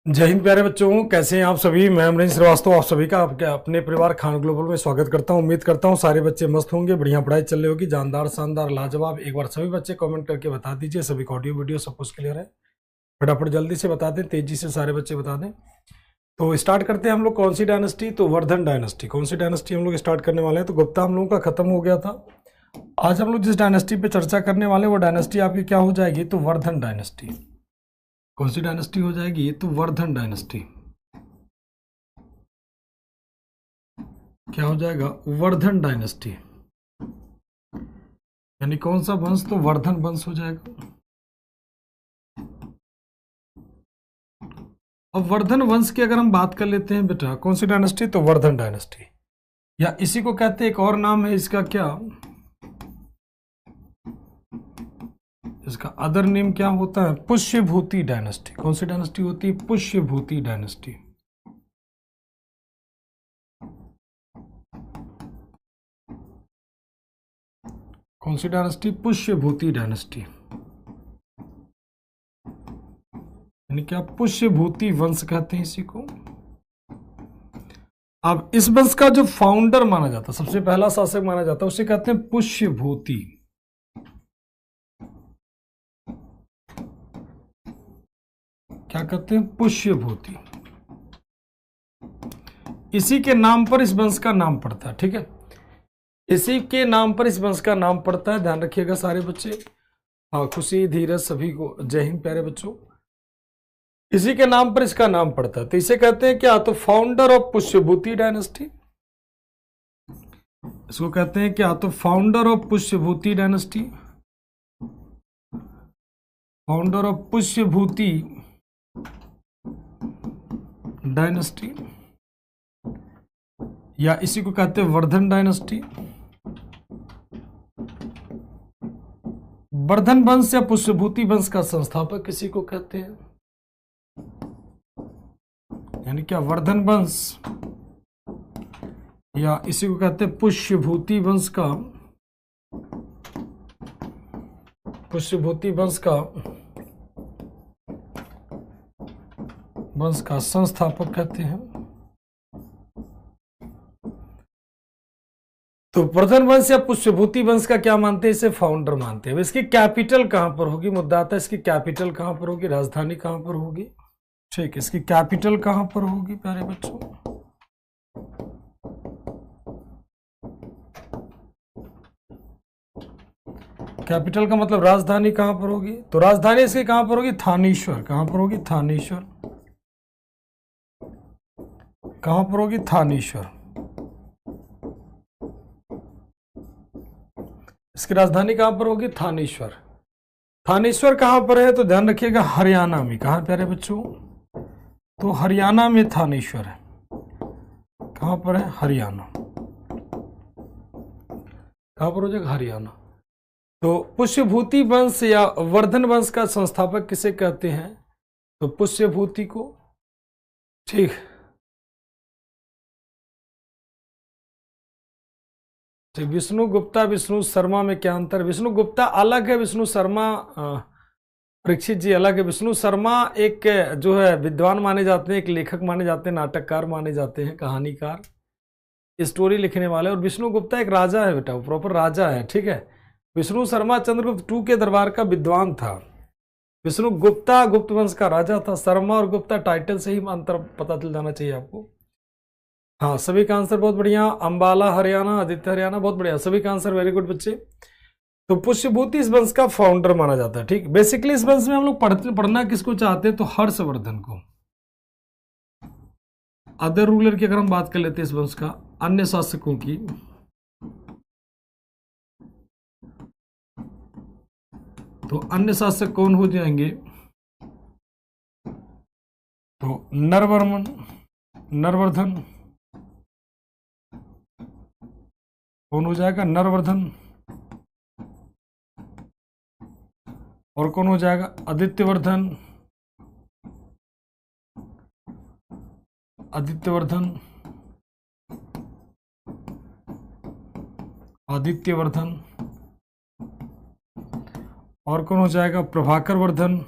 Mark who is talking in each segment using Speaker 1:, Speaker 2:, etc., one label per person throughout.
Speaker 1: जय हिंद प्यारे बच्चों, कैसे हैं आप सभी। मैं अमरीश श्रीवास्तव आप सभी का आपके अपने परिवार खान ग्लोबल में स्वागत करता हूं। उम्मीद करता हूं सारे बच्चे मस्त होंगे, बढ़िया पढ़ाई चल रही होगी, जानदार शानदार लाजवाब। एक बार सभी बच्चे कमेंट करके बता दीजिए सभी का ऑडियो वीडियो सब कुछ क्लियर है। फटाफट जल्दी से बता दें, तेजी से सारे बच्चे बता दें। तो स्टार्ट करते हैं हम लोग कौन सी डायनेस्टी, तो वर्धन डायनेस्टी। कौन सी डायनेस्टी हम लोग स्टार्ट करने वाले हैं, तो गुप्ता हम लोगों का खत्म हो गया था। आज हम लोग जिस डायनेस्टी पे चर्चा करने वाले हैं वो डायनेस्टी आपकी क्या हो जाएगी, तो वर्धन डायनेस्टी। कौन सी डायनेस्टी हो जाएगी, तो वर्धन डायनेस्टी। क्या हो जाएगा, वर्धन डायनेस्टी। यानी कौन सा वंश, तो वर्धन वंश हो जाएगा। अब वर्धन वंश की अगर हम बात कर लेते हैं बेटा, कौन सी डायनेस्टी, तो वर्धन डायनेस्टी। या इसी को कहते हैं, एक और नाम है इसका, क्या इसका अदर नेम क्या होता है, पुष्यभूति डायनेस्टी। कौन सी डायनेस्टी होती है, पुष्यभूति डायनेस्टी। कौन सी डायनेस्टी, पुष्यभूति डायनेस्टी। यानी क्या, पुष्यभूति वंश कहते हैं इसी को। अब इस वंश का जो फाउंडर माना जाता है, सबसे पहला शासक माना जाता है, उसे कहते हैं पुष्यभूति। क्या कहते हैं, पुष्यभूति। इसी के नाम पर इस वंश का नाम पड़ता है, ठीक है। इसी के नाम पर इस वंश का नाम पड़ता है, ध्यान रखिएगा सारे बच्चे। हाँ, खुशी धीरज सभी को जय हिंद प्यारे बच्चों। इसी के नाम पर इसका नाम पड़ता है, तो इसे कहते हैं क्या, तो फाउंडर ऑफ पुष्यभूति डायनेस्टी। इसको कहते हैं क्या, तो founder of Pushyabhuti dynasty. Founder of Pushyabhuti dynasty, या इसी को कहते हैं वर्धन डायनेस्टी। वर्धन वंश या पुष्यभूति वंश का संस्थापक किसी को कहते हैं, यानी क्या, वर्धन वंश या इसी को कहते हैं पुष्यभूति वंश का, पुष्यभूति वंश का संस्थापक कहते हैं। तो वर्धन वंश या पुष्यभूति वंश का क्या मानते हैं, इसे फाउंडर मानते हैं। इसकी कैपिटल कहां पर होगी, मुद्दा आता है इसकी कैपिटल कहां पर होगी, राजधानी कहां पर होगी। ठीक, इसकी कैपिटल कहां पर होगी प्यारे बच्चों, कैपिटल का मतलब राजधानी कहां पर होगी, तो राजधानी इसकी कहां पर होगी, थानेश्वर। कहां पर होगी, थानेश्वर। कहां पर होगी, थानेश्वर। इसकी राजधानी कहां पर होगी, थानेश्वर। थानेश्वर कहां पर है, तो ध्यान रखिएगा हरियाणा में। कहां प्यारे बच्चों, तो हरियाणा में थानेश्वर है। कहां पर है, हरियाणा। कहां पर हो जाएगा, हरियाणा। तो पुष्यभूति वंश या वर्धन वंश का संस्थापक किसे कहते हैं, तो पुष्यभूति को। ठीक, तो विष्णु गुप्ता विष्णु शर्मा में क्या अंतर, विष्णु गुप्ता अलग है, विष्णु शर्मा परीक्षित जी अलग है। विष्णु शर्मा एक जो है विद्वान माने जाते हैं, एक लेखक माने जाते हैं, नाटककार माने जाते हैं, कहानीकार, स्टोरी लिखने वाले। और विष्णु गुप्ता एक राजा है बेटा, वो प्रॉपर राजा है, ठीक है। विष्णु शर्मा चंद्रगुप्त टू के दरबार का विद्वान था। विष्णु गुप्ता गुप्त वंश का राजा था। शर्मा और गुप्ता टाइटल से ही अंतर पता चल जाना चाहिए आपको। हाँ, सभी का आंसर बहुत बढ़िया। अंबाला हरियाणा, आदित्य हरियाणा, बहुत बढ़िया, सभी का आंसर वेरी गुड बच्चे। तो पुष्यभूति इस वंश का फाउंडर माना जाता है, ठीक। बेसिकली इस वंश में हम लोग पढ़ना किसको चाहते हैं, तो हर्षवर्धन को। अदर रूलर की अगर हम बात कर लेते हैं इस वंश का, अन्य शासकों की, तो अन्य शासक कौन हो जाएंगे, तो नरवर्धन कौन हो जाएगा, नरवर्धन। और कौन हो जाएगा, आदित्यवर्धन। आदित्यवर्धन, आदित्यवर्धन। और कौन हो जाएगा, प्रभाकर वर्धन।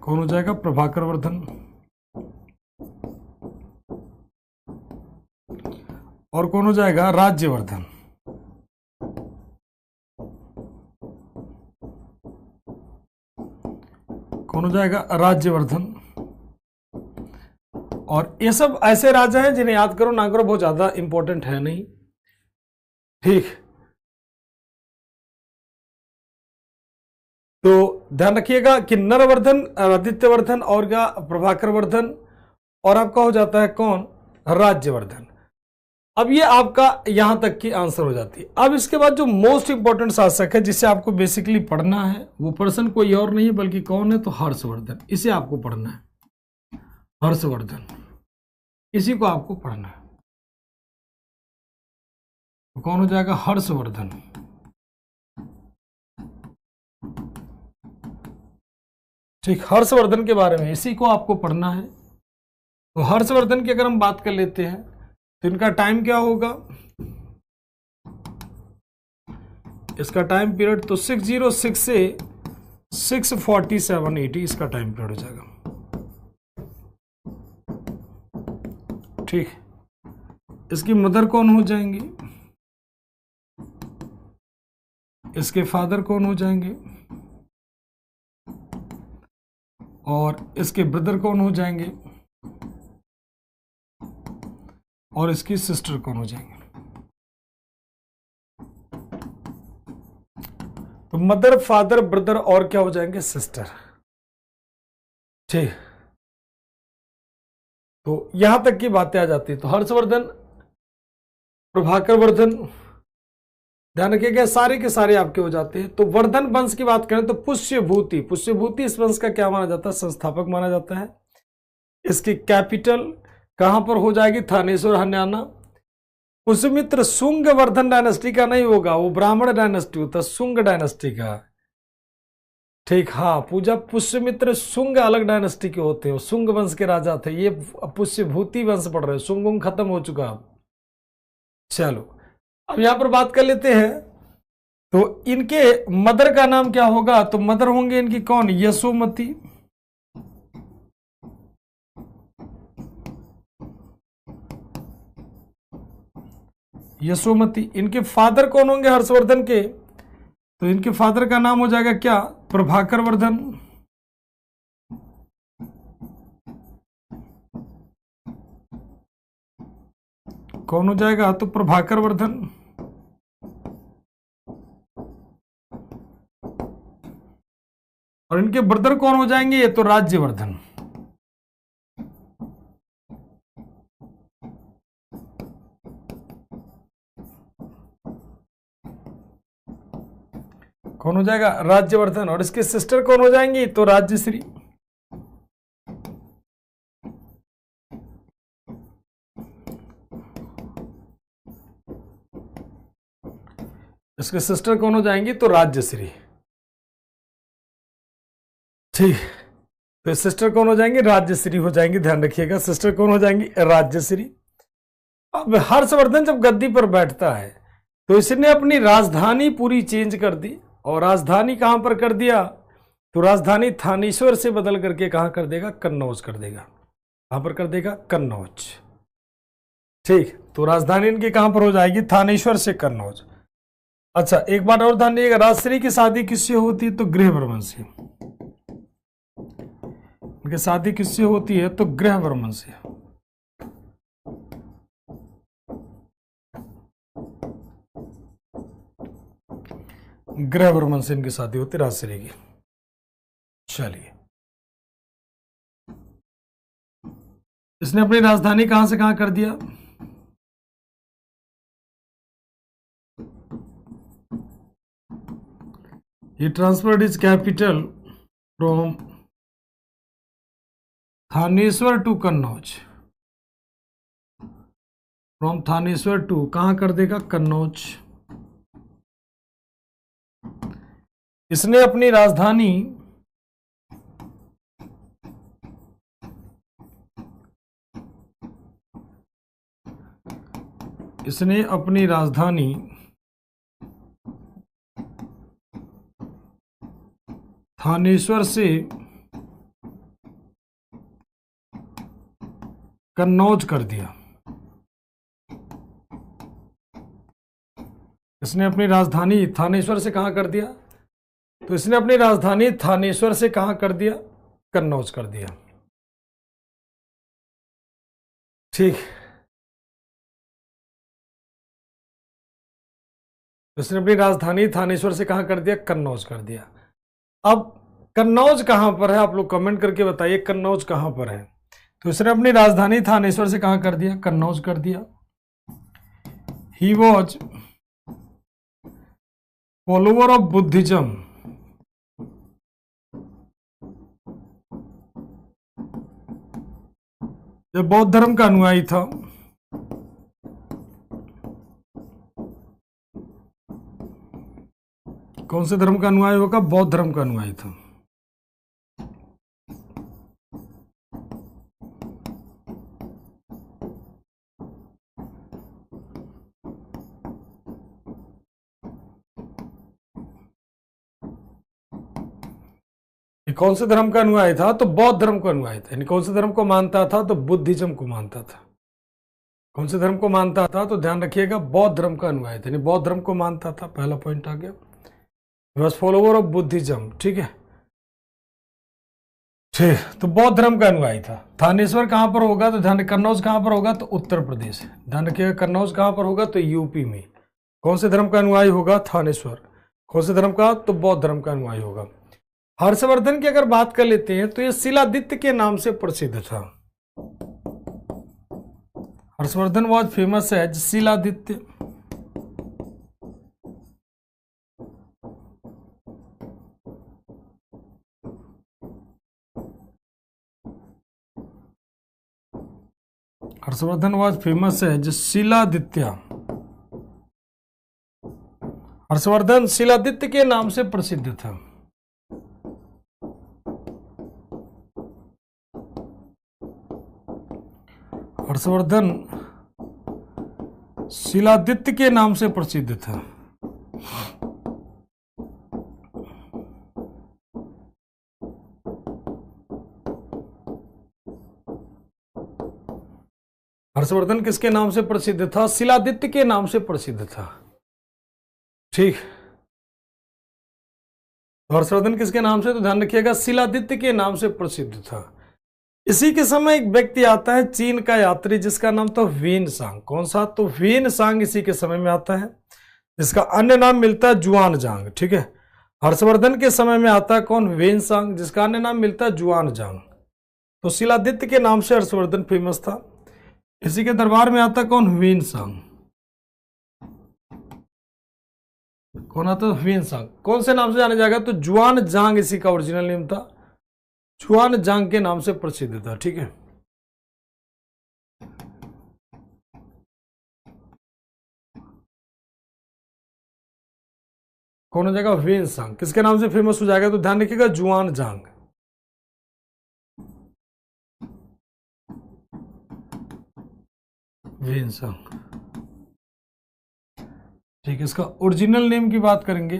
Speaker 1: कौन हो जाएगा? प्रभाकर वर्धन। और कौन हो जाएगा? राज्यवर्धन। कौन हो जाएगा? राज्यवर्धन। और ये सब ऐसे राजा हैं जिन्हें याद करो ना करो, बहुत ज्यादा इंपॉर्टेंट है नहीं, ठीक। तो ध्यान रखिएगा कि नरवर्धन, आदित्यवर्धन और क्या? प्रभाकर वर्धन। और आपका हो जाता है कौन? राज्यवर्धन। अब ये आपका यहां तक की आंसर हो जाती है। अब इसके बाद जो मोस्ट इंपॉर्टेंट शासक है जिसे आपको बेसिकली पढ़ना है, वो पर्सन कोई और नहीं है बल्कि कौन है? तो हर्षवर्धन। इसे आपको पढ़ना है, हर्षवर्धन, इसी को आपको पढ़ना है। तो कौन हो जाएगा? हर्षवर्धन। ठीक, हर्षवर्धन के बारे में इसी को आपको पढ़ना है। तो हर्षवर्धन की अगर हम बात कर लेते हैं तो इनका टाइम क्या होगा? इसका टाइम पीरियड तो 606 से 647 80 इसका टाइम पीरियड हो जाएगा, ठीक। इसकी मदर कौन हो जाएंगी? इसके फादर कौन हो जाएंगे? और इसके ब्रदर कौन हो जाएंगे? और इसकी सिस्टर कौन हो जाएंगे? तो मदर, फादर, ब्रदर और क्या हो जाएंगे? सिस्टर, ठीक। तो यहां तक की बातें आ जाती है। तो हर्षवर्धन, प्रभाकर वर्धन, ध्यान रखिएगा सारे के सारे आपके हो जाते हैं। तो वर्धन वंश की बात करें तो पुष्यभूति, पुष्यभूति इस वंश का क्या माना जाता है? संस्थापक माना जाता है। इसकी कैपिटल कहां पर हो जाएगी? थानेश्वर, हरियाणा। पुष्यमित्र शुंग वर्धन डायनेस्टी का नहीं होगा, वो ब्राह्मण डायनेस्टी होता है, शुंग डायनेस्टी का, ठीक। हाँ, पूजा पुष्यमित्र शुंग अलग डायनेस्टी के होते हैं, शुंग वंश के राजा थे। ये पुष्यभूति वंश पढ़ रहे हैं, शुंग खत्म हो चुका अब। चलो अब यहां पर बात कर लेते हैं। तो इनके मदर का नाम क्या होगा? तो मदर होंगे इनकी कौन? यशोमती। यशोमती। इनके फादर कौन होंगे हर्षवर्धन के? तो इनके फादर का नाम हो जाएगा क्या? प्रभाकर वर्धन। कौन हो जाएगा? तो प्रभाकर वर्धन। और इनके ब्रदर कौन हो जाएंगे? ये तो राज्यवर्धन। कौन हो जाएगा? राज्यवर्धन। और इसके सिस्टर कौन हो जाएंगी? तो राज्यश्री। इसके सिस्टर कौन हो जाएंगी? तो राज्यश्री, ठीक। तो सिस्टर कौन हो जाएंगी? राज्यश्री हो जाएंगी। ध्यान रखिएगा, सिस्टर कौन हो जाएंगी? राज्यश्री। अब हर्षवर्धन जब गद्दी पर बैठता है तो इसने अपनी राजधानी पूरी चेंज कर दी। और राजधानी कहां पर कर दिया? तो राजधानी थानेश्वर से बदल करके कहां कर देगा? कन्नौज कर देगा। कहां पर कर देगा? कन्नौज, ठीक। तो राजधानी इनकी कहां पर हो जाएगी? थानेश्वर से कन्नौज। अच्छा, एक बात और ध्यान दीजिएगा, राजश्री की शादी किससे होती है? तो गृहवर्मन से। इनकी शादी किससे होती है? तो गृहवर्मन से। गृहवर्मन से इनकी शादी होती राजश्री की। चलिए, इसने अपनी राजधानी कहां से कहां कर दिया? He transferred his capital from Thaneshwar to Kannauj. From Thaneshwar to कहां कर देगा? कन्नौज। इसने अपनी राजधानी थानेश्वर से कन्नौज कर दिया। इसने अपनी राजधानी थानेश्वर से कहां कर दिया? तो इसने अपनी राजधानी थानेश्वर से कहां कर दिया? कन्नौज कर दिया। ठीक, इसने अपनी राजधानी थानेश्वर से कहां कर दिया? कन्नौज कर दिया। अब कन्नौज कहां पर है? आप लोग कमेंट करके बताइए कन्नौज कहां पर है। तो इसने अपनी राजधानी थानेश्वर से कहां कर दिया? कन्नौज कर दिया। He was follower of Buddhism, जो बौद्ध धर्म का अनुयायी था। कौन से धर्म का अनुयायी होगा? बौद्ध धर्म का अनुयायी था। कौन से धर्म का अनुयायी था? तो बौद्ध धर्म का अनुयायी था। यानी कौन से धर्म को मानता था? तो बुद्धिज्म को मानता था। कौन से धर्म को मानता था? तो ध्यान रखिएगा बौद्ध धर्म का अनुयायी था, यानी बौद्ध धर्म को मानता था। पहला पॉइंट आ गया, वॉज फॉलोवर ऑफ बुद्धिज्म। ठीक है, ठीक, तो बौद्ध धर्म का अनुयायी था। थानेश्वर कहां पर होगा? तो ध्यान, कन्नौज कहां पर होगा? तो उत्तर प्रदेश। ध्यान रखिएगा कन्नौज कहां पर होगा? तो यूपी में। कौन से धर्म का अनुयायी होगा? थानेश्वर। कौन से धर्म का? तो बौद्ध धर्म का अनुयायी होगा। हर्षवर्धन की अगर बात कर लेते हैं तो ये शिलादित्य के नाम से प्रसिद्ध था। Harshavardhana was famous as Shiladitya. Harshavardhana was famous as Shiladitya. Harshavardhana Shiladitya के नाम से प्रसिद्ध था। हर्षवर्धन शिलादित्य के नाम से प्रसिद्ध था। हर्षवर्धन किसके नाम से प्रसिद्ध था? शिलादित्य के नाम से प्रसिद्ध था। ठीक, हर्षवर्धन किसके नाम से? तो ध्यान रखिएगा शिलादित्य के नाम से प्रसिद्ध था। इसी के समय एक व्यक्ति आता है, चीन का यात्री, जिसका नाम था वेन सांग। कौन सा? तो वेन सांग इसी के समय में आता है, जिसका अन्य नाम मिलता है जुआन जांग। ठीक है, हर्षवर्धन के समय में आता है कौन? वेन सांग, जिसका अन्य नाम मिलता है जुआन जांग। तो शिलादित्य के नाम से हर्षवर्धन फेमस था। इसी के दरबार में आता कौन? Hiuen Tsang. कौन आता? Hiuen Tsang. कौन से नाम से जाना जाएगा? तो जुआन जांग इसी का ओरिजिनल नेम था, जुआन जांग के नाम से प्रसिद्ध था। ठीक है, कौन हो जाएगा? Hiuen Tsang. किसके नाम से फेमस हो जाएगा? तो ध्यान रखिएगा जुआन जांग। Hiuen Tsang. ठीक है, इसका ओरिजिनल नेम की बात करेंगे,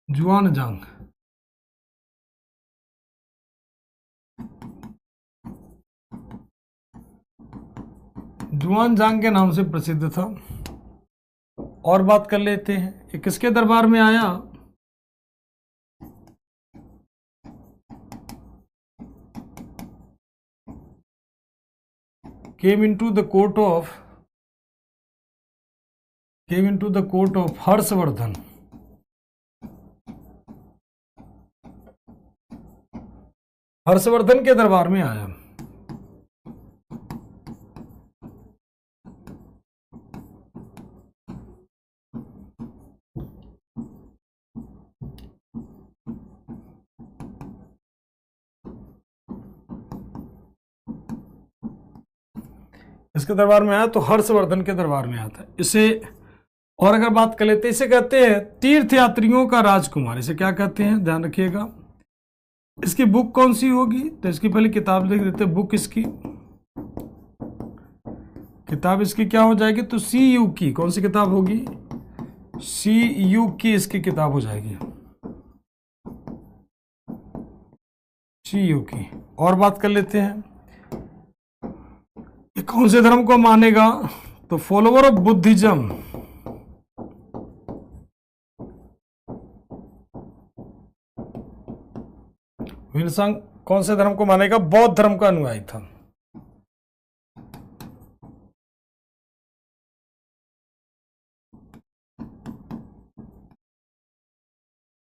Speaker 1: जुआन जांग। जुआन जांग के नाम से प्रसिद्ध था। और बात कर लेते हैं, ये किसके दरबार में आया? came into the court of Harshvardhan. Harshvardhan के दरबार में आया। इसके दरबार में आया तो हर्षवर्धन के दरबार में आता है इसे। और अगर बात कर लेते हैं, इसे कहते हैं तीर्थ यात्रियों का राजकुमार। इसे क्या कहते हैं? ध्यान रखिएगा। इसकी बुक कौन सी होगी? तो इसकी पहले किताब लिख देते हैं। बुक इसकी, किताब इसकी क्या हो जाएगी? तो CU की कौन सी किताब होगी? CU की इसकी किताब हो जाएगी, CU की। और बात कर लेते हैं ये कौन से धर्म को मानेगा, तो फॉलोवर ऑफ बुद्धिज्म, विल्सन कौन से धर्म को मानेगा, बौद्ध धर्म का अनुयायी था।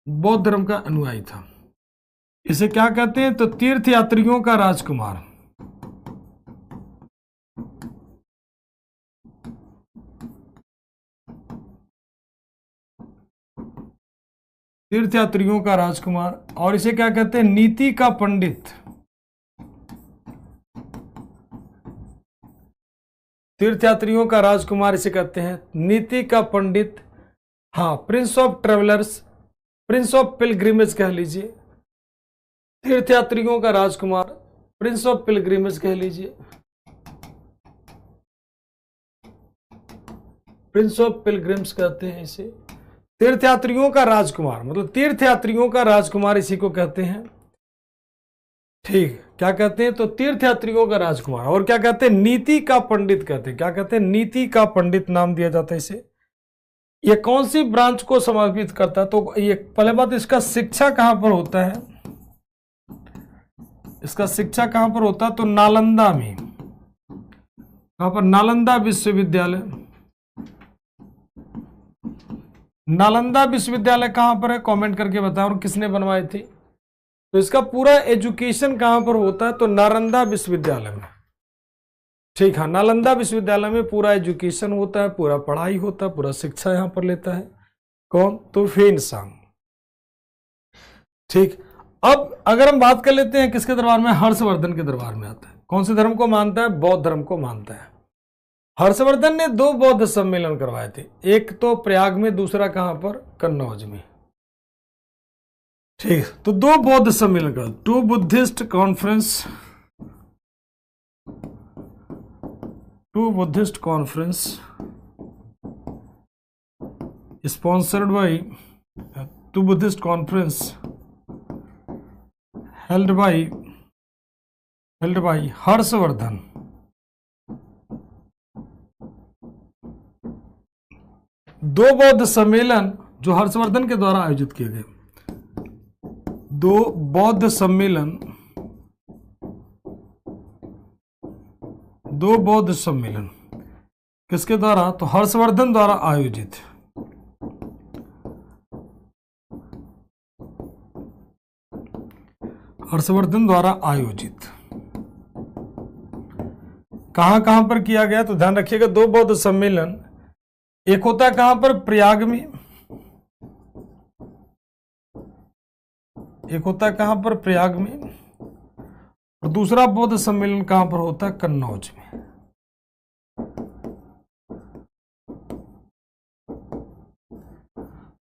Speaker 1: बौद्ध धर्म का अनुयायी था। इसे क्या कहते हैं, तो तीर्थ यात्रियों का राजकुमार। तीर्थयात्रियों का राजकुमार। और इसे क्या कहते हैं, नीति का पंडित। तीर्थयात्रियों का राजकुमार इसे कहते हैं, नीति का पंडित। हाँ, Prince of travellers, Prince of pilgrimage कह लीजिए। तीर्थयात्रियों का राजकुमार, प्रिंस ऑफ पिलग्रिमेज कह लीजिए, प्रिंस ऑफ पिलग्रिम्स कहते हैं इसे। तीर्थयात्रियों का राजकुमार मतलब तीर्थयात्रियों का राजकुमार इसी को कहते हैं। ठीक, क्या कहते हैं, तो तीर्थयात्रियों का राजकुमार। और क्या कहते हैं, नीति का पंडित कहते हैं। क्या कहते हैं, नीति का पंडित नाम दिया जाता है इसे। ये कौन सी ब्रांच को समर्पित करता है, तो ये पहले बात, इसका शिक्षा कहां पर होता है, इसका शिक्षा कहां पर होता है, तो नालंदा में। कहां पर, नालंदा विश्वविद्यालय। नालंदा विश्वविद्यालय कहां पर है, कमेंट करके बताओ, और किसने बनवाई थी। तो इसका पूरा एजुकेशन कहां पर होता है, तो नालंदा विश्वविद्यालय में। ठीक है, नालंदा विश्वविद्यालय में पूरा एजुकेशन होता है, पूरा पढ़ाई होता है, पूरा शिक्षा यहां पर लेता है कौन, तो फेनसांग। ठीक, अब अगर हम बात कर लेते हैं किसके दरबार में, हर्षवर्धन के दरबार में आता है। कौन से धर्म को मानता है, बौद्ध धर्म को मानता है। हर्षवर्धन ने 2 बौद्ध सम्मेलन करवाए थे, एक तो प्रयाग में, दूसरा कहां पर, कन्नौज में। ठीक, तो 2 बौद्ध सम्मेलन कर, 2 Buddhist conference, 2 Buddhist conference sponsored by, 2 Buddhist conference held by Harshvardhan. 2 बौद्ध सम्मेलन जो हर्षवर्धन के द्वारा आयोजित किए गए। 2 बौद्ध सम्मेलन, 2 बौद्ध सम्मेलन किसके द्वारा, तो हर्षवर्धन द्वारा आयोजित। हर्षवर्धन द्वारा आयोजित कहां कहां पर किया गया, तो ध्यान रखिएगा 2 बौद्ध सम्मेलन, एक होता है कहां पर, प्रयाग में, एक होता है कहां पर, प्रयाग में, और दूसरा बौद्ध सम्मेलन कहां पर होता है, कन्नौज में।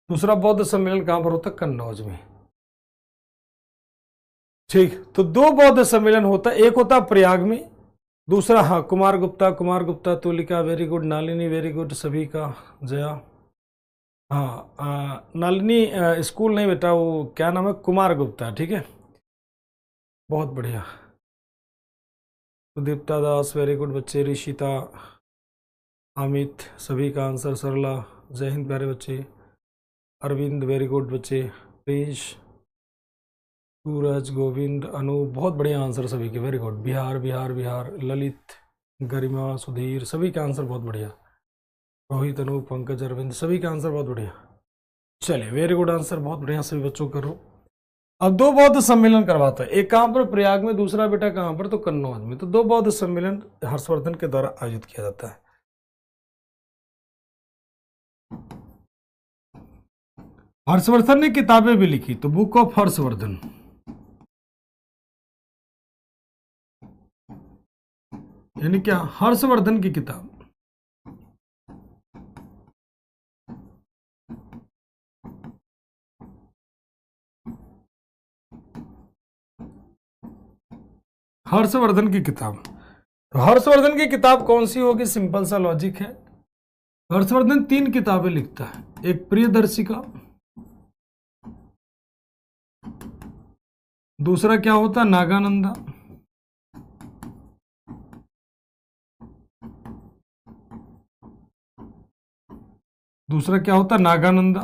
Speaker 1: दूसरा बौद्ध सम्मेलन कहां पर होता है, कन्नौज में। ठीक, तो 2 बौद्ध सम्मेलन होता है, एक होता है प्रयाग में, दूसरा, हाँ, Kumar Gupta, Tulika very good, Nalini very good, सभी का जया। हाँ, नालिनी स्कूल नहीं बेटा, वो क्या नाम है, कुमार गुप्ता। ठीक है, बहुत बढ़िया। सुदीप्ता दास वेरी गुड बच्चे, ऋषिता, अमित, सभी का आंसर, सरला, जय हिंद प्यारे बच्चे, अरविंद वेरी गुड बच्चे, प्रिंस, सूरज, गोविंद, अनु, बहुत बढ़िया आंसर सभी के, वेरी गुड। बिहार, ललित, गरिमा, सुधीर, सभी का आंसर बहुत बढ़िया। रोहित, अनु, पंकज, अरविंद, सभी का आंसर बहुत बढ़िया। चलिए, वेरी गुड आंसर, बहुत बढ़िया सभी बच्चों करो। अब 2 बौद्ध सम्मेलन करवाता है, एक कहां पर, प्रयाग में, दूसरा बेटा कहां पर, तो कन्नौज में। तो 2 बौद्ध सम्मेलन हर्षवर्धन के द्वारा आयोजित किया जाता है। हर्षवर्धन ने किताबें भी लिखी, तो बुक ऑफ हर्षवर्धन, यानी क्या, हर्षवर्धन की किताब। हर्षवर्धन की किताब, तो हर्षवर्धन की किताब कौन सी होगी, सिंपल सा लॉजिक है। हर्षवर्धन 3 किताबें लिखता है, एक प्रियदर्शिका, दूसरा क्या होता है नागानंदा, दूसरा क्या होता है नागानंदा,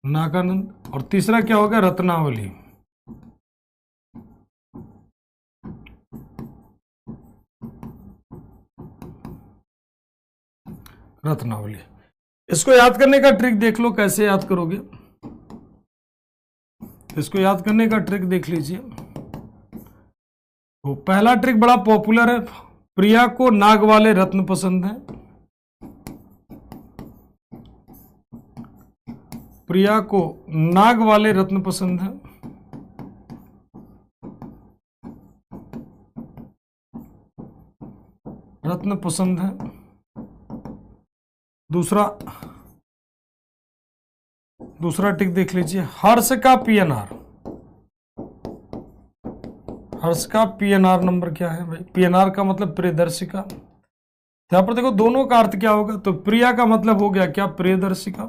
Speaker 1: नागानंद, और तीसरा क्या होगा रत्नावली। रत्नावली। इसको याद करने का ट्रिक देख लो, कैसे याद करोगे। इसको याद करने का ट्रिक देख लीजिए। तो पहला ट्रिक बड़ा पॉपुलर है, प्रिया को नाग वाले रत्न पसंद है, प्रिया को नाग वाले रत्न पसंद है, रत्न पसंद है। दूसरा टिक देख लीजिए, हर्ष का पीएनआर, हर्ष का पीएनआर नंबर क्या है भाई, पीएनआर का मतलब प्रियदर्शिका। यहां पर देखो दोनों का अर्थ क्या होगा, तो प्रिया का मतलब हो गया क्या प्रियदर्शिका,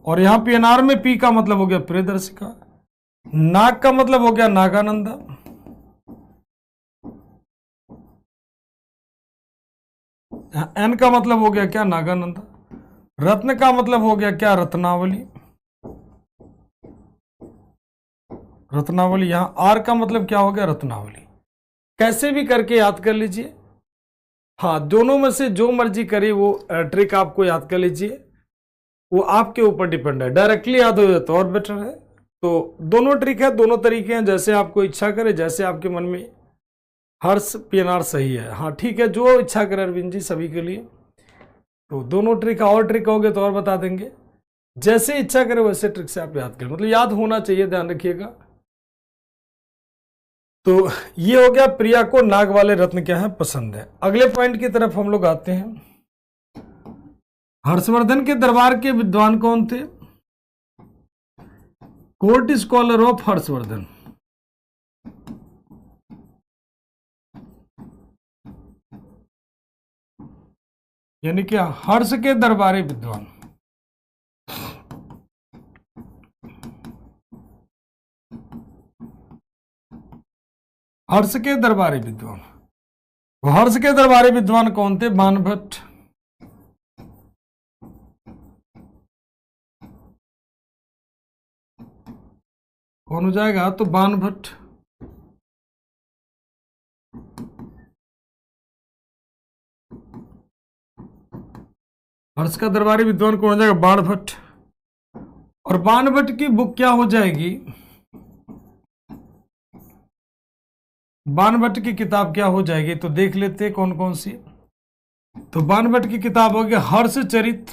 Speaker 1: और यहां पीएनआर में पी का मतलब हो गया प्रियदर्शिका, नाग का मतलब हो गया नागानंदा, एन का मतलब हो गया क्या नागानंदा, रत्न का मतलब हो गया क्या रत्नावली, रत्नावली, यहां आर का मतलब क्या हो गया रत्नावली। कैसे भी करके याद कर लीजिए। हाँ, दोनों में से जो मर्जी करे वो ट्रिक आपको याद कर लीजिए, वो आपके ऊपर डिपेंड है। डायरेक्टली याद हो जाए तो और बेटर है। तो दोनों ट्रिक है, दोनों तरीके हैं, जैसे आपको इच्छा करे, जैसे आपके मन में। हर्ष पीएनआर सही है, हाँ ठीक है, जो इच्छा करे अरविंद जी सभी के लिए। तो दोनों ट्रिक, और ट्रिक होगे तो और बता देंगे, जैसे इच्छा करे वैसे ट्रिक से आप याद करें, मतलब याद होना चाहिए, ध्यान रखिएगा। तो ये हो गया प्रिया को नाग वाले रत्न क्या है पसंद है। अगले पॉइंट की तरफ हम लोग आते हैं। हर्षवर्धन के दरबार के विद्वान कौन थे? कोर्ट स्कॉलर ऑफ हर्षवर्धन, यानी क्या हर्ष के दरबारी विद्वान। हर्ष के दरबारी विद्वान, हर्ष के दरबारी विद्वान कौन थे? बाणभट्ट, कौन हो जाएगा? तो बाणभट्ट। हर्ष का दरबारी विद्वान कौन हो जाएगा? बाणभट्ट। और बाणभट्ट की बुक क्या हो जाएगी? बाणभट्ट की किताब क्या हो जाएगी? तो देख लेते हैं कौन कौन सी। तो बाणभट्ट की किताब होगी हर्षचरित,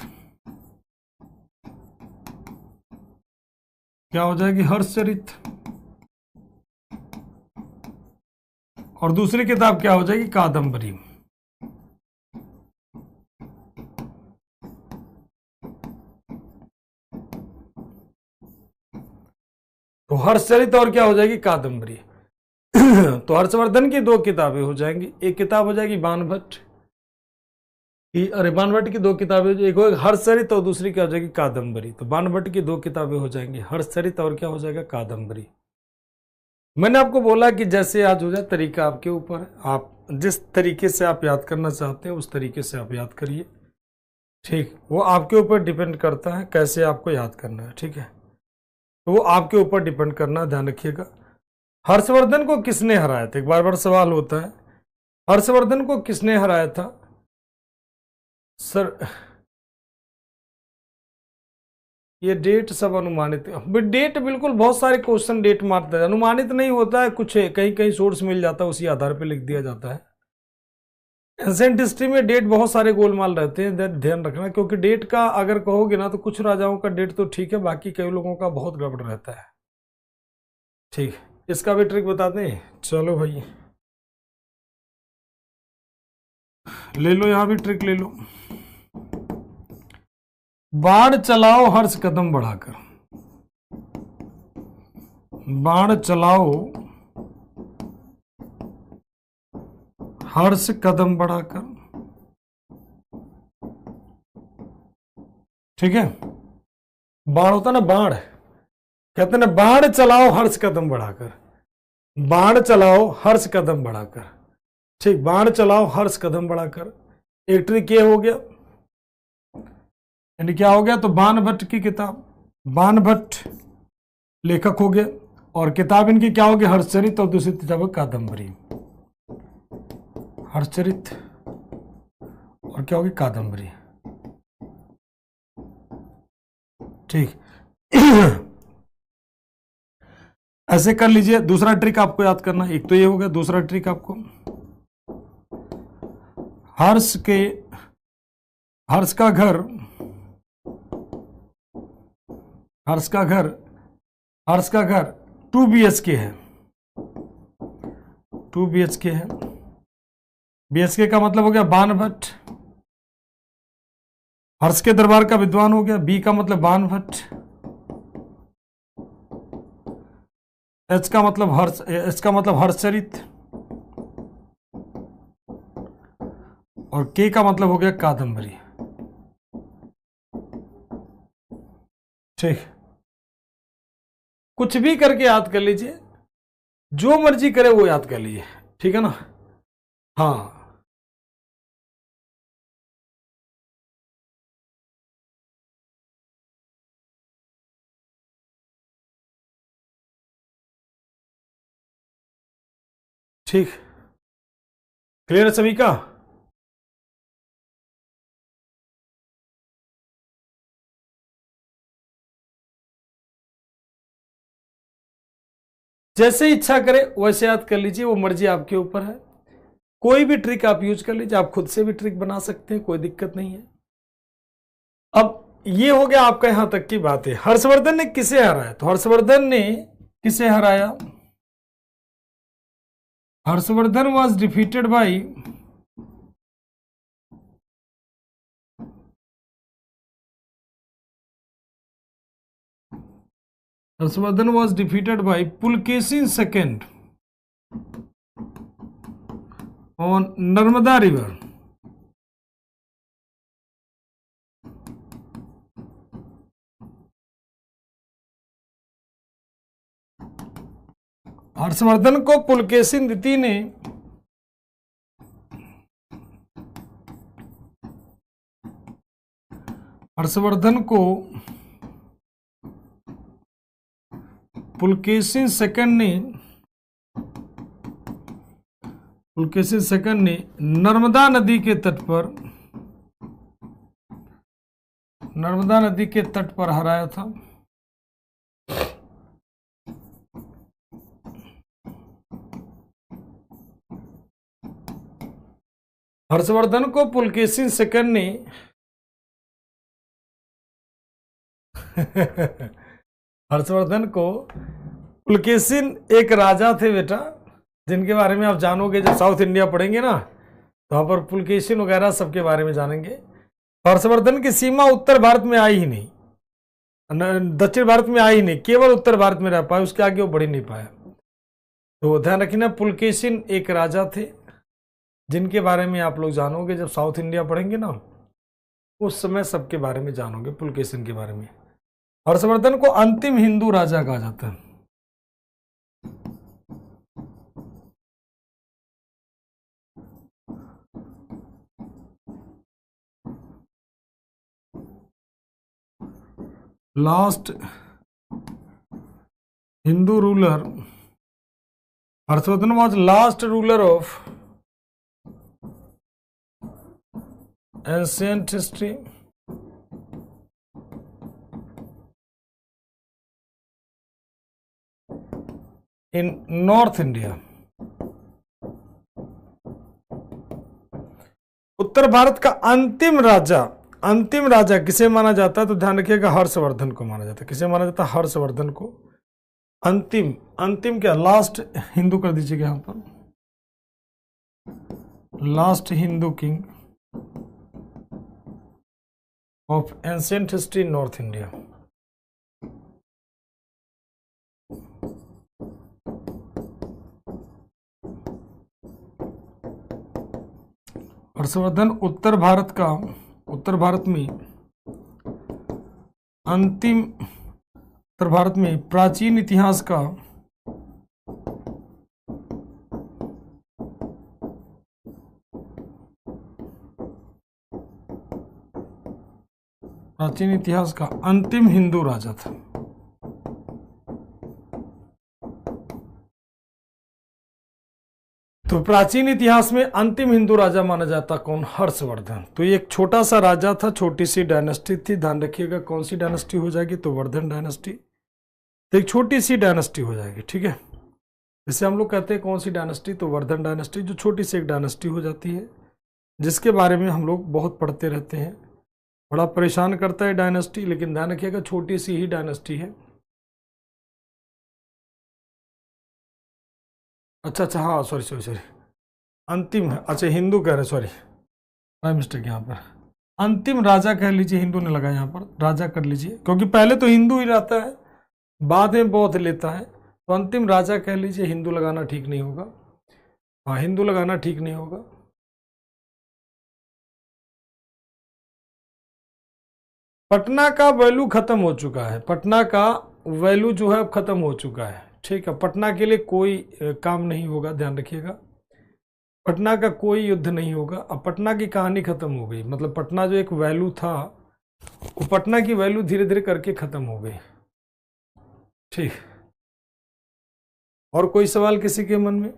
Speaker 1: क्या हो जाएगी? हर्षचरित। और दूसरी किताब क्या हो जाएगी? कादंबरी। तो हर्षचरित और क्या हो जाएगी? कादंबरी। तो हर्षवर्धन की दो किताबें हो जाएंगी, एक किताब हो जाएगी बाणभट्ट की, अरे बाणभट्ट की दो किताबें, एक हो हर्षचरित और दूसरी क्या हो जाएगी? कादंबरी। तो बाणभट्ट की दो किताबें हो जाएंगी, हर्षचरित और क्या हो जाएगा? कादंबरी। मैंने आपको बोला कि जैसे याद हो जाए, तरीका आपके ऊपर है, आप जिस तरीके से आप याद करना चाहते हैं उस तरीके से आप याद करिए, ठीक। वो आपके ऊपर डिपेंड करता है कैसे आपको याद करना है, ठीक है। तो वो आपके ऊपर डिपेंड करना, ध्यान रखिएगा। हर्षवर्धन को किसने हराया था? एक बार बार सवाल होता है, हर्षवर्धन को किसने हराया था? सर ये डेट सब अनुमानित, डेट बिल्कुल, बहुत सारे क्वेश्चन डेट मारते हैं, अनुमानित नहीं होता है, कुछ कहीं कहीं सोर्स मिल जाता है, उसी आधार पे लिख दिया जाता है। एंसेंट हिस्ट्री में डेट बहुत सारे गोलमाल रहते हैं, ध्यान रखना, क्योंकि डेट का अगर कहोगे ना तो कुछ राजाओं का डेट तो ठीक है, बाकी कई लोगों का बहुत गड़बड़ रहता है, ठीक। इसका भी ट्रिक बता दें, चलो भाई ले लो, यहां भी ट्रिक ले लो। बाढ़ चलाओ हर्ष कदम बढ़ाकर, बाण चलाओ हर्ष कदम बढ़ाकर। ठीक है, बाण होता ना बाण, कहते ना बाण चलाओ हर्ष कदम बढ़ाकर, बाण चलाओ हर्ष कदम बढ़ाकर। ठीक, बाण चलाओ हर्ष कदम बढ़ाकर। एक ट्रिक ये हो गया, यानी क्या हो गया, तो बाण भट्ट की किताब, बाण भट्ट लेखक हो गए, और किताब इनकी क्या होगी, हर्षचरित, और दूसरी किताब कादम्बरी, हर्षचरित और क्या होगी, कादम्बरी। ठीक ऐसे कर लीजिए। दूसरा ट्रिक आपको याद करना, एक तो ये हो गया, दूसरा ट्रिक आपको हर्ष का घर, हर्ष का घर 2 BHK है, 2 BHK है। BHK का मतलब हो गया बाण भट्ट, हर्ष के दरबार का विद्वान हो गया, बी का मतलब बाण भट्ट, एच का मतलब हर्षचरित, और के का मतलब हो गया कादम्बरी। ठीक, कुछ भी करके याद कर लीजिए, जो मर्जी करे वो याद कर लीजिए, ठीक है ना। हाँ, ठीक, क्लियर है सभी का। जैसे इच्छा करे वैसे याद कर लीजिए, वो मर्जी आपके ऊपर है। कोई भी ट्रिक आप यूज कर लीजिए, आप खुद से भी ट्रिक बना सकते हैं, कोई दिक्कत नहीं है। अब ये हो गया आपका यहां तक की बात है। हर्षवर्धन ने किसे हराया, तो हर्षवर्धन ने किसे हराया, Harshvardhan was defeated by Harshvardhan was defeated by Pulakeshin second on Narmada river. Harshvardhan को पुलकेशिन द्वितीय ने हर्षवर्धन को पुलकेशिन सेकंड ने नर्मदा नदी के तट पर हराया था। हर्षवर्धन को पुलकेशिन सेकंड ने हर्षवर्धन को पुलकेशिन एक राजा थे बेटा, जिनके बारे में आप जानोगे जब साउथ इंडिया पढ़ेंगे ना, तो वहां पर पुलकेशिन वगैरह सबके बारे में जानेंगे। हर्षवर्धन की सीमा उत्तर भारत में आई ही नहीं, दक्षिण भारत में आई ही नहीं, केवल उत्तर भारत में रह पाए, उसके आगे वो बढ़ ही नहीं पाया। तो ध्यान रखना, पुलकेशिन एक राजा थे जिनके बारे में आप लोग जानोगे जब साउथ इंडिया पढ़ेंगे ना, उस समय सबके बारे में जानोगे पुलकेशिन के बारे में। हर्षवर्धन को अंतिम हिंदू राजा कहा जाता है। Last Hindu ruler, Harshavardhan was last ruler of ancient history in north India. उत्तर भारत का अंतिम राजा किसे माना जाता है, तो ध्यान रखिएगा हर्षवर्धन को माना जाता है। किसे माना जाता है, हर्षवर्धन को अंतिम क्या, लास्ट हिंदू कर दीजिएगा यहां पर, last Hindu king of ancient history north India. Harshavardhan उत्तर भारत में प्राचीन इतिहास का अंतिम हिंदू राजा था। तो प्राचीन इतिहास में अंतिम हिंदू राजा माना जाता कौन? हर्षवर्धन। तो ये एक छोटा सा राजा था, छोटी सी डायनेस्टी थी। ध्यान रखिएगा कौन सी डायनेस्टी हो जाएगी? तो वर्धन डायनेस्टी। तो एक छोटी सी डायनेस्टी हो जाएगी, ठीक है। जैसे हम लोग कहते हैं कौन सी डायनेस्टी? तो वर्धन डायनेस्टी, जो छोटी सी एक डायनेस्टी हो जाती है, जिसके बारे में हम लोग बहुत पढ़ते रहते हैं। बड़ा परेशान करता है डायनेस्टी, लेकिन ध्यान रखिएगा छोटी सी ही डायनेस्टी है। अच्छा, हाँ, सॉरी, अंतिम, अच्छा हिंदू कह रहे, सॉरी बाय मिस्टेक यहाँ पर। अंतिम राजा कह लीजिए, हिंदू ने लगा यहाँ पर, राजा कर लीजिए, क्योंकि पहले तो हिंदू ही रहता है, बाद में बौद्ध लेता है। तो अंतिम राजा कह लीजिए, हिंदू लगाना ठीक नहीं होगा। हाँ, हिंदू लगाना ठीक नहीं होगा। पटना का वैल्यू खत्म हो चुका है, पटना का वैल्यू जो है अब खत्म हो चुका है, ठीक है। पटना के लिए कोई काम नहीं होगा, ध्यान रखिएगा। पटना का कोई युद्ध नहीं होगा। अब पटना की कहानी खत्म हो गई, मतलब पटना जो एक वैल्यू था, वो पटना की वैल्यू धीरे धीरे करके खत्म हो गई, ठीक। और कोई सवाल किसी के मन में?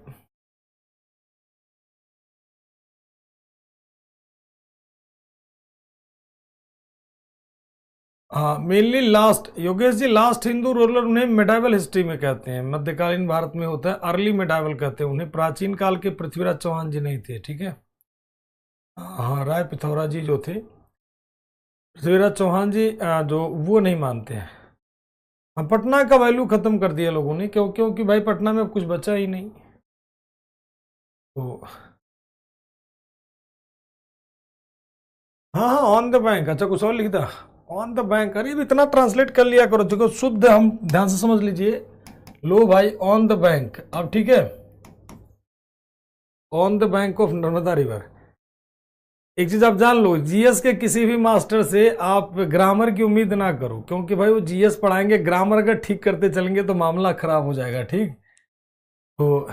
Speaker 1: हाँ, mainly last, Yogesh ji, last Hindu ruler उन्हें मिडाइवल हिस्ट्री में कहते हैं, मध्यकालीन भारत में होता है, अर्ली मिडाइवल कहते हैं उन्हें। प्राचीन काल के पृथ्वीराज चौहान जी नहीं थे, ठीक है। हाँ, राय पिथौरा जी जो थे, पृथ्वीराज चौहान जी जो, वो नहीं मानते हैं। हाँ, पटना का वैल्यू खत्म कर दिया लोगों ने, क्योंकि भाई पटना में अब कुछ बचा ही नहीं। तो हाँ, ऑन द बैंक, अच्छा कुछ और लिखता, ऑन द बैंक। अरे अब इतना ट्रांसलेट कर लिया करो, देखो शुद्ध, हम ध्यान से समझ लीजिए। लो भाई, ऑन द बैंक, अब ठीक है, on the bank of Narmada river. एक चीज आप जान लो, जीएस के किसी भी मास्टर से आप ग्रामर की उम्मीद ना करो, क्योंकि भाई वो जीएस पढ़ाएंगे, ग्रामर अगर ठीक करते चलेंगे तो मामला खराब हो जाएगा, ठीक। तो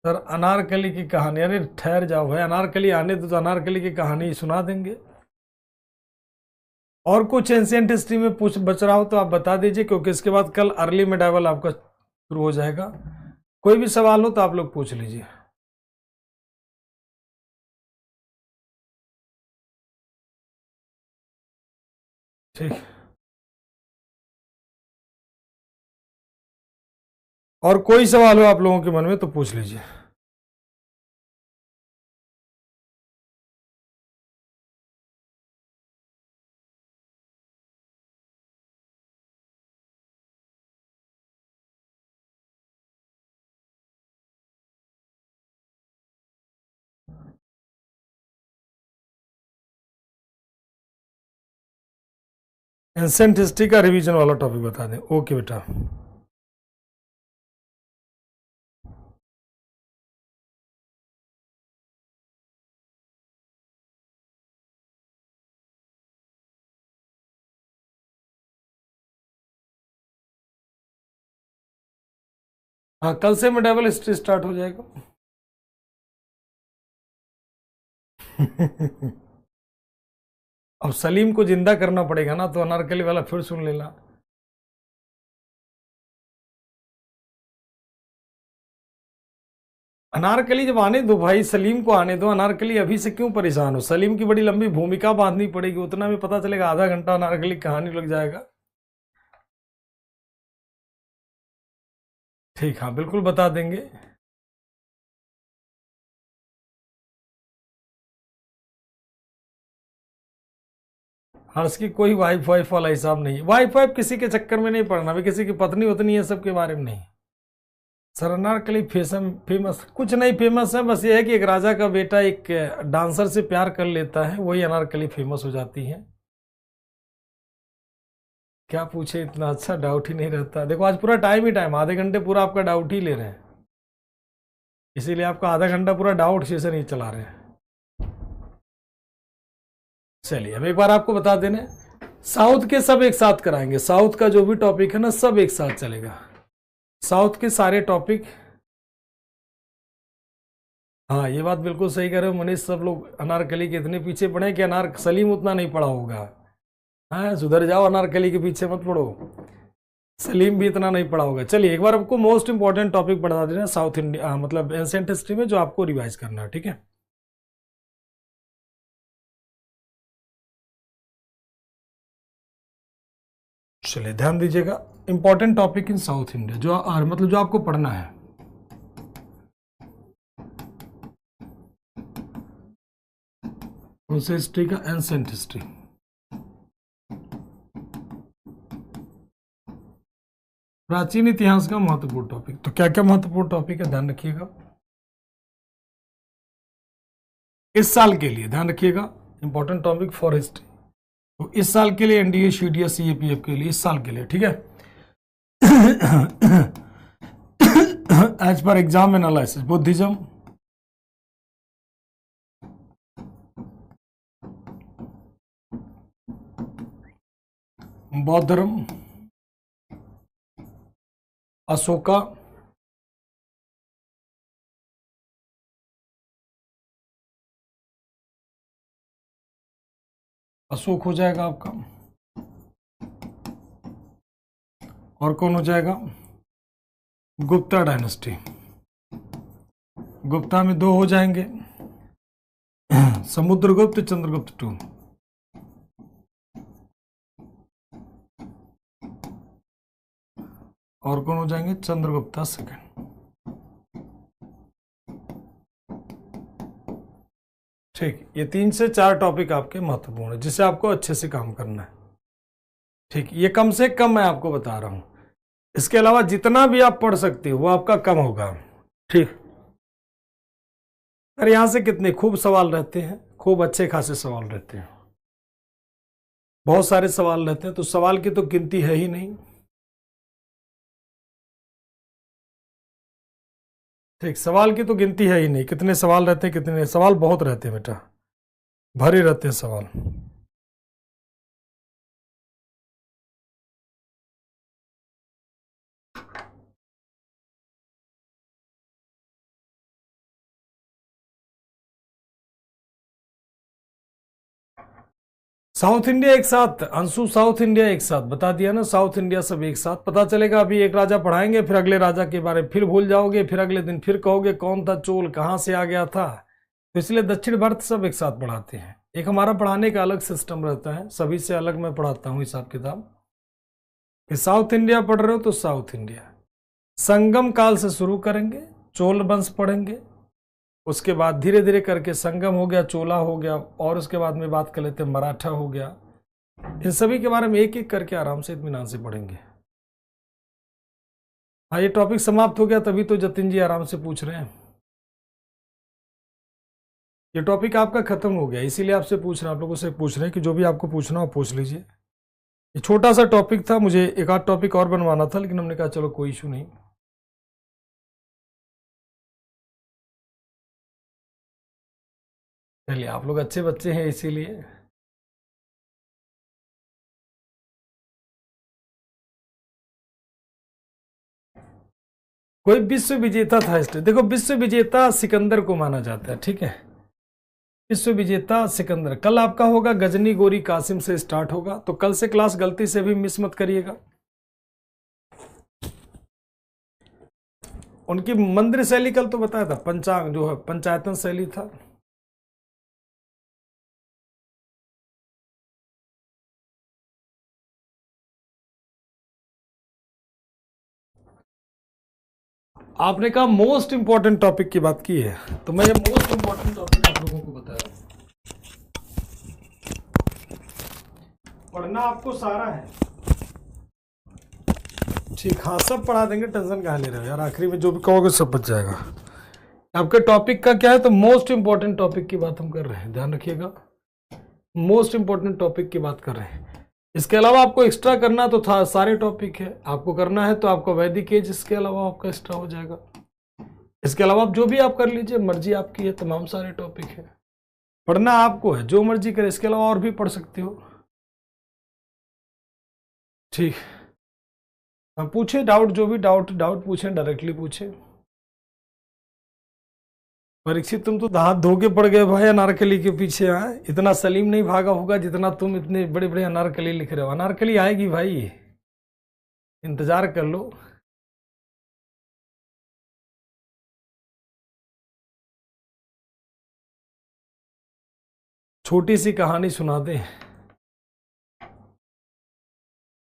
Speaker 1: सर, अनारकली की कहानी, अरे ठहर जाओ भाई, अनारकली आने दो, तो अनारकली की कहानी सुना देंगे। और कुछ एंशियंट हिस्ट्री में पूछ बच रहा हो तो आप बता दीजिए, क्योंकि इसके बाद कल अर्ली मिडाइवल आपका शुरू हो जाएगा। कोई भी सवाल हो तो आप लोग पूछ लीजिए, ठीक। और कोई सवाल हो आप लोगों के मन में तो पूछ लीजिए। एंशियंट हिस्ट्री का रिवीजन वाला टॉपिक बता दें, ओके बेटा। हाँ, कल से मिडाइवल हिस्ट्री स्टार्ट हो जाएगा। अब सलीम को जिंदा करना पड़ेगा ना, तो अनारकली वाला फिर सुन लेना। अनारकली जब आने दो भाई, सलीम को आने दो। अनारकली अभी से क्यों परेशान हो? सलीम की बड़ी लंबी भूमिका बांधनी पड़ेगी, उतना में पता चलेगा आधा घंटा अनारकली कहानी लग जाएगा, ठीक। हाँ, बिल्कुल बता देंगे। हर्ष की कोई वाइफ वाइफ वाला हिसाब नहीं है, वाइफ वाइफ किसी के चक्कर में नहीं पड़ना, भी किसी की पत्नी उतनी है, सबके बारे में नहीं। सर, अनारकली फेमस कुछ नहीं, फेमस है बस ये है कि एक राजा का बेटा एक डांसर से प्यार कर लेता है, वही अनारकली फेमस हो जाती है। क्या पूछे, इतना अच्छा डाउट ही नहीं रहता। देखो आज पूरा टाइम ही टाइम, आधे घंटे पूरा आपका डाउट ही ले रहे हैं। इसीलिए आपका आधा घंटा पूरा डाउट सेशन ही चला रहे हैं। चलिए हम एक बार आपको बता देने, साउथ के सब एक साथ कराएंगे, साउथ का जो भी टॉपिक है ना सब एक साथ चलेगा, साउथ के सारे टॉपिक। हाँ ये बात बिल्कुल सही कह रहे हो मनीष, सब लोग अनारकली के इतने पीछे पड़े कि अनार सलीम उतना नहीं पढ़ा होगा। हाँ सुधर जाओ, अनारकली के पीछे मत पड़ो, सलीम भी इतना नहीं पढ़ा होगा। चलिए एक बार आपको मोस्ट इंपॉर्टेंट टॉपिक बता देना साउथ इंडिया मतलब एंशिएंट हिस्ट्री में, जो आपको रिवाइज करना है, ठीक है। चलिए ध्यान दीजिएगा, important topic in south India जो मतलब जो आपको पढ़ना है। कौन सा हिस्ट्री का? Ancient history. प्राचीन इतिहास का महत्वपूर्ण टॉपिक। तो क्या क्या महत्वपूर्ण टॉपिक है ध्यान रखिएगा इस साल के लिए, ध्यान रखिएगा इंपॉर्टेंट टॉपिक फॉर हिस्ट्री। तो इस साल के लिए एनडीए सीडीएस सीएपीएफ के लिए इस साल के लिए, ठीक है। As per exam analysis, Buddhism, बौद्ध धर्म, अशोका, अशोक हो जाएगा आपका, और कौन हो जाएगा? गुप्ता डायनेस्टी। गुप्ता में 2 हो जाएंगे, समुद्रगुप्त, चंद्रगुप्त 2। और कौन हो जाएंगे? चंद्रगुप्ता सेकंड। ठीक, ये 3 से 4 टॉपिक आपके महत्वपूर्ण है जिसे आपको अच्छे से काम करना है। ठीक, ये कम से कम मैं आपको बता रहा हूं, इसके अलावा जितना भी आप पढ़ सकते हो वो आपका कम होगा। ठीक, अरे यहां से कितने खूब सवाल रहते हैं, खूब अच्छे खासे सवाल रहते हैं, बहुत सारे सवाल रहते हैं, तो सवाल की तो गिनती है ही नहीं। ठीक, सवाल की तो गिनती है ही नहीं, कितने सवाल रहते हैं, कितने सवाल बहुत रहते हैं बेटा, भरे रहते हैं सवाल। साउथ इंडिया एक साथ, अंशु साउथ इंडिया एक साथ बता दिया ना, साउथ इंडिया सब एक साथ पता चलेगा। अभी एक राजा पढ़ाएंगे, फिर अगले राजा के बारे में फिर भूल जाओगे, फिर अगले दिन फिर कहोगे कौन था चोल, कहां से आ गया था। तो इसलिए दक्षिण भारत सब एक साथ पढ़ाते हैं। एक हमारा पढ़ाने का अलग सिस्टम रहता है, सभी से अलग मैं पढ़ाता हूँ हिसाब किताब। कि साउथ इंडिया पढ़ रहे हो तो साउथ इंडिया संगम काल से शुरू करेंगे, चोल वंश पढ़ेंगे, उसके बाद धीरे धीरे करके संगम हो गया, चोला हो गया, और उसके बाद में बात कर लेते हैं मराठा हो गया। इन सभी के बारे में एक एक करके आराम से इत्मीनान से पढ़ेंगे। हाँ ये टॉपिक समाप्त हो गया, तभी तो जतिन जी आराम से पूछ रहे हैं। ये टॉपिक आपका खत्म हो गया, इसीलिए आपसे पूछ रहे हैं, आप लोगों से पूछ रहे हैं कि जो भी आपको पूछना हो पूछ लीजिए। ये छोटा सा टॉपिक था, मुझे एक आध टॉपिक और बनवाना था, लेकिन हमने कहा चलो कोई इशू नहीं। चलिए आप लोग अच्छे बच्चे हैं इसीलिए। कोई विश्व विजेता था हिस्ट्री, देखो विश्व विजेता सिकंदर को माना जाता है, ठीक है। विश्व विजेता सिकंदर। कल आपका होगा गजनी गोरी कासिम से स्टार्ट होगा, तो कल से क्लास गलती से भी मिस मत करिएगा। उनकी मंदिर शैली कल तो बताया था, पंचांग जो है पंचायतन शैली था। आपने कहा मोस्ट इंपॉर्टेंट टॉपिक की बात की है, तो मैं ये मोस्ट इंपॉर्टेंट टॉपिक आप लोगों को बता रहा हूं। पढ़ना आपको सारा है, ठीक, हाँ सब पढ़ा देंगे, टेंशन कहाँ ले रहे हो यार, आखिरी में जो भी कहोगे सब बच जाएगा। आपके टॉपिक का क्या है, तो मोस्ट इंपॉर्टेंट टॉपिक की बात हम कर रहे हैं, ध्यान रखिएगा, मोस्ट इंपॉर्टेंट टॉपिक की बात कर रहे हैं। इसके अलावा आपको एक्स्ट्रा करना तो था, सारे टॉपिक है आपको करना है, तो आपका वैदिक एज इसके अलावा आपका एक्स्ट्रा हो जाएगा। इसके अलावा आप जो भी आप कर लीजिए, मर्जी आपकी है, तमाम सारे टॉपिक है, पढ़ना आपको है, जो मर्जी करे। इसके अलावा और भी पढ़ सकते हो। ठीक, पूछे डाउट, जो भी डाउट पूछे, डायरेक्टली पूछे। परीक्षित तुम तो हाथ धो के पड़ गए भाई अनारकली के पीछे। आए इतना सलीम नहीं भागा होगा जितना तुम इतने बड़े बड़े अनारकली लिख रहे हो। अनारकली आएगी भाई, इंतजार कर लो। छोटी सी कहानी सुना दें।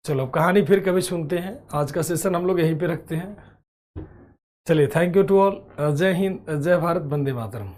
Speaker 1: चलो कहानी फिर कभी सुनते हैं, आज का सेशन हम लोग यहीं पे रखते हैं। चलिए, थैंक यू टू ऑल। जय हिंद, जय भारत, वंदे मातरम।